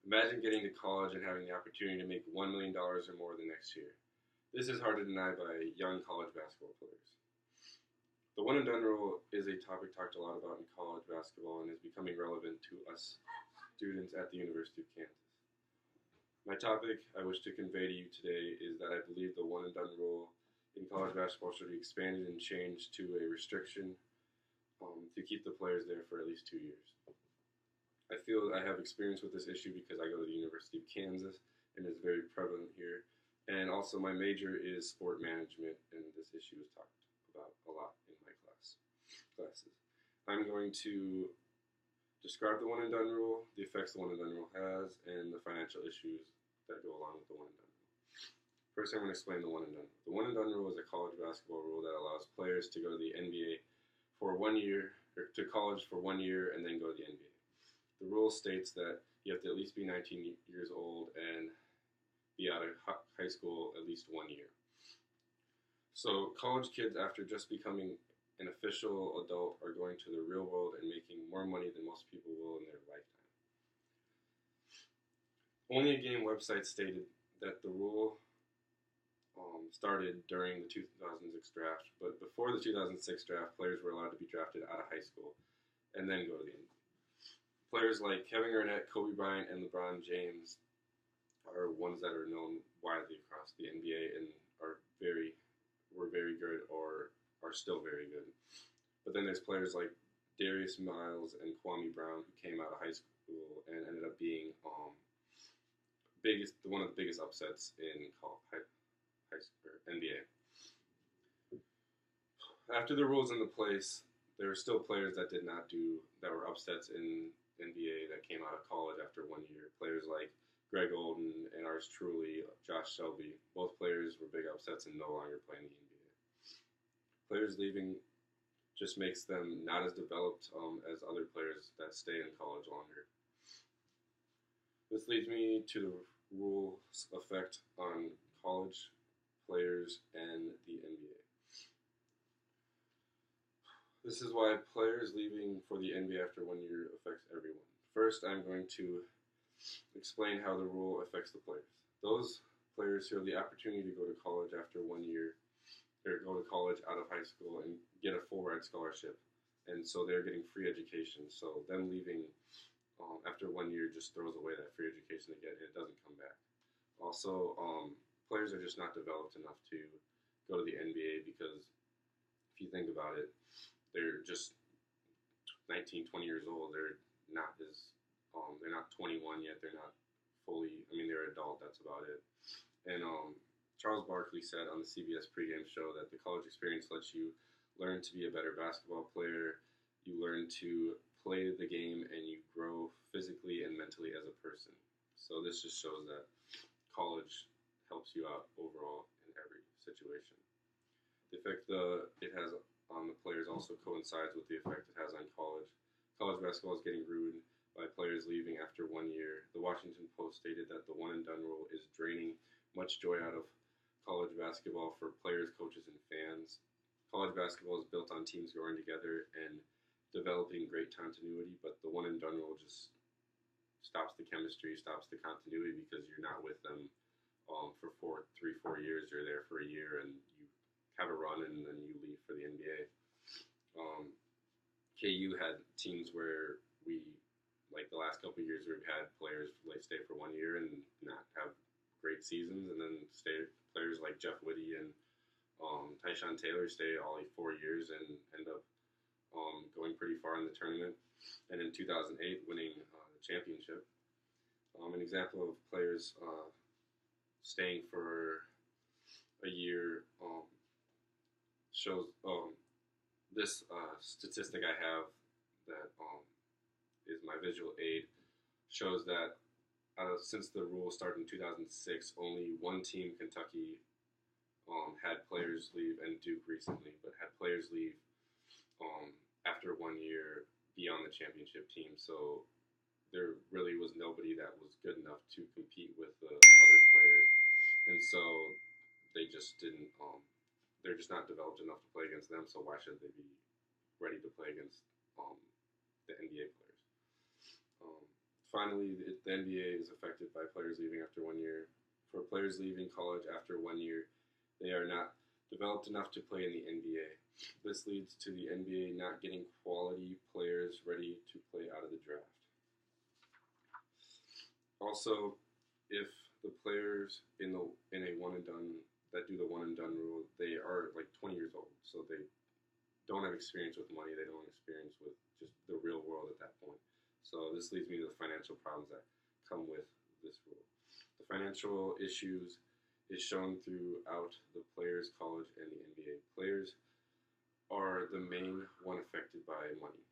Imagine getting to college and having the opportunity to make $1 million or more the next year. This is hard to deny by young college basketball players. The one and done rule is a topic talked a lot about in college basketball and is becoming relevant to us students at the University of Kansas. My topic I wish to convey to you today is that I believe the one and done rule in college basketball should be expanded and changed to a restriction to keep the players there for at least 2 years. I feel I have experience with this issue because I go to the University of Kansas and it's very prevalent here. And also my major is sport management, and this issue is talked about a lot in my classes. I'm going to describe the one and done rule, the effects the one and done rule has, and the financial issues that go along with the one and done rule. First, I'm going to explain the one and done rule. The one and done rule is a college basketball rule that allows players to go to the NBA for 1 year, or to college for 1 year, and then go to the NBA. The rule states that you have to at least be 19 years old and be out of high school at least 1 year. So college kids, after just becoming an official adult, are going to the real world and making more money than most people will in their lifetime. Only a game website stated that the rule started during the 2006 draft, but before the 2006 draft, players were allowed to be drafted out of high school and then go to the NBA. Players like Kevin Garnett, Kobe Bryant, and LeBron James are ones that are known widely across the NBA and were very good or are still very good. But then there's players like Darius Miles and Kwame Brown who came out of high school and ended up being one of the biggest upsets in high school NBA. After the rules in place, there were still players that were upsets in NBA that came out of college after 1 year. Players like Greg Oden and ours truly, Josh Shelby. Both players were big upsets and no longer playing the NBA. Players leaving just makes them not as developed as other players that stay in college longer. This leads me to the rule's effect on college players and the NBA. This is why players leaving for the NBA after 1 year affects everyone. First, I'm going to explain how the rule affects the players. Those players who have the opportunity to go to college after 1 year, or go to college out of high school and get a full ride scholarship, and so they're getting free education. So them leaving after 1 year just throws away that free education they get, and it doesn't come back. Also, players are just not developed enough to go to the NBA because if you think about it, they're just 19, 20 years old. They're not 21 yet. They're not fully, they're adult. That's about it. And Charles Barkley said on the CBS pregame show that the college experience lets you learn to be a better basketball player. You learn to play the game and you grow physically and mentally as a person. So this just shows that college helps you out overall in every situation. The effect it has on the players also coincides with the effect it has on college. College basketball is getting ruined by players leaving after 1 year. The Washington Post stated that the one and done rule is draining much joy out of college basketball for players, coaches, and fans. College basketball is built on teams growing together and developing great continuity, but the one and done rule just stops the chemistry, stops the continuity because you're not with them for 3-4 years. You're there for a year and you have a run and then you leave for the NBA. KU had teams where like the last couple of years, we've had players stay for 1 year and not have great seasons, and then players like Jeff Whitty and Tyshawn Taylor stay all 4 years and end up going pretty far in the tournament, and in 2008 winning the championship. An example of players staying for a year shows this statistic I have that is my visual aid shows that since the rule started in 2006, only one team, Kentucky, had players leave, and Duke recently, but had players leave after 1 year beyond the championship team. So there really was nobody that was good enough to compete with the other players, and so they just didn't. They're just not developed enough to play against them. So why should they be ready to play against the NBA players? Finally, the NBA is affected by players leaving after 1 year. For players leaving college after 1 year, they are not developed enough to play in the NBA. This leads to the NBA not getting quality players ready to play out of the draft. Also, if the players in a one and done that do the one and done rule, they are like 20 years old, so they don't have experience with money. They don't have experience with just the real world at that point. So this leads me to the financial problems that come with this rule. The financial issues is shown throughout the players, college, and the NBA. Players are the main one affected by money.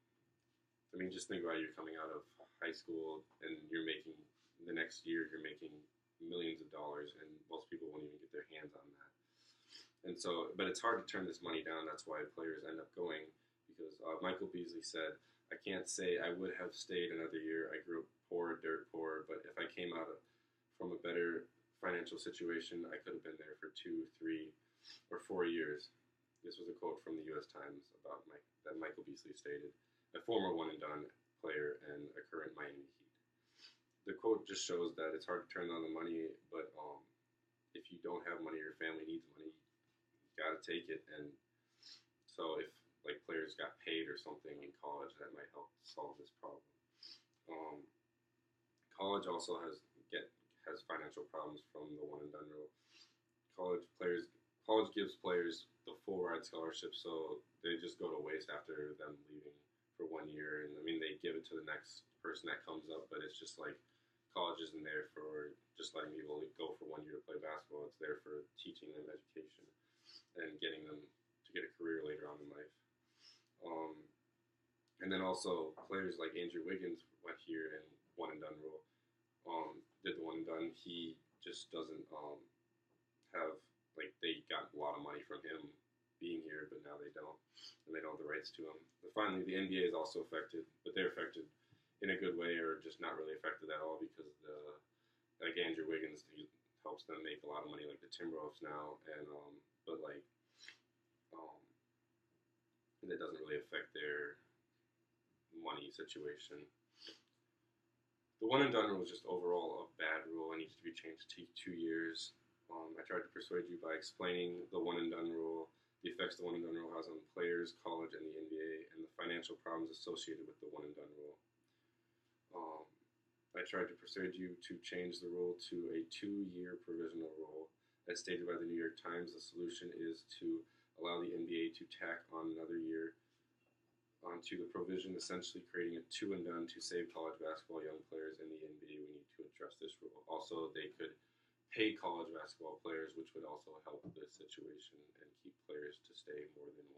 I mean, just think about it. You're coming out of high school and you're making, the next year, you're making millions of dollars, and most people won't even get their hands on that. And so, but it's hard to turn this money down. That's why players end up going, because Michael Beasley said, I can't say I would have stayed another year. I grew up poor, dirt poor, but if I came out from a better financial situation, I could have been there for 2, 3, or 4 years. This was a quote from the U.S. Times about that Michael Beasley stated, a former one-and-done player and a current Miami Heat. The quote just shows that it's hard to turn on the money, but if you don't have money, your family needs money, you got to take it. And so if like players got paid or something in college, that might help solve this problem. College also has financial problems from the one and done rule. College gives players the full ride scholarship, so they just go to waste after them leaving for 1 year. And I mean, they give it to the next person that comes up, but it's just like college isn't there for just letting people go for 1 year to play basketball. It's there for teaching them education and getting them to get a career later on in life. And then also players like Andrew Wiggins went here and one and done rule. Did the one and done. He just doesn't have, like, they got a lot of money from him being here, but now they don't, and they don't have the rights to him. But finally, the NBA is also affected, but they're affected in a good way, or just not really affected at all, because like Andrew Wiggins, he helps them make a lot of money, like the Timberwolves now, and but like it doesn't really affect their money situation. The one and done rule is just overall a bad rule. It needs to be changed to 2 years. I tried to persuade you by explaining the one and done rule, the effects the one and done rule has on players, college, and the NBA, and the financial problems associated with the one and done rule. I tried to persuade you to change the rule to a 2-year provisional rule. As stated by the New York Times, the solution is to allow the NBA to tack on another year onto the provision, essentially creating a 2 and done to save college basketball young players in the NBA. We need to address this rule. Also, they could pay college basketball players, which would also help this situation and keep players to stay more than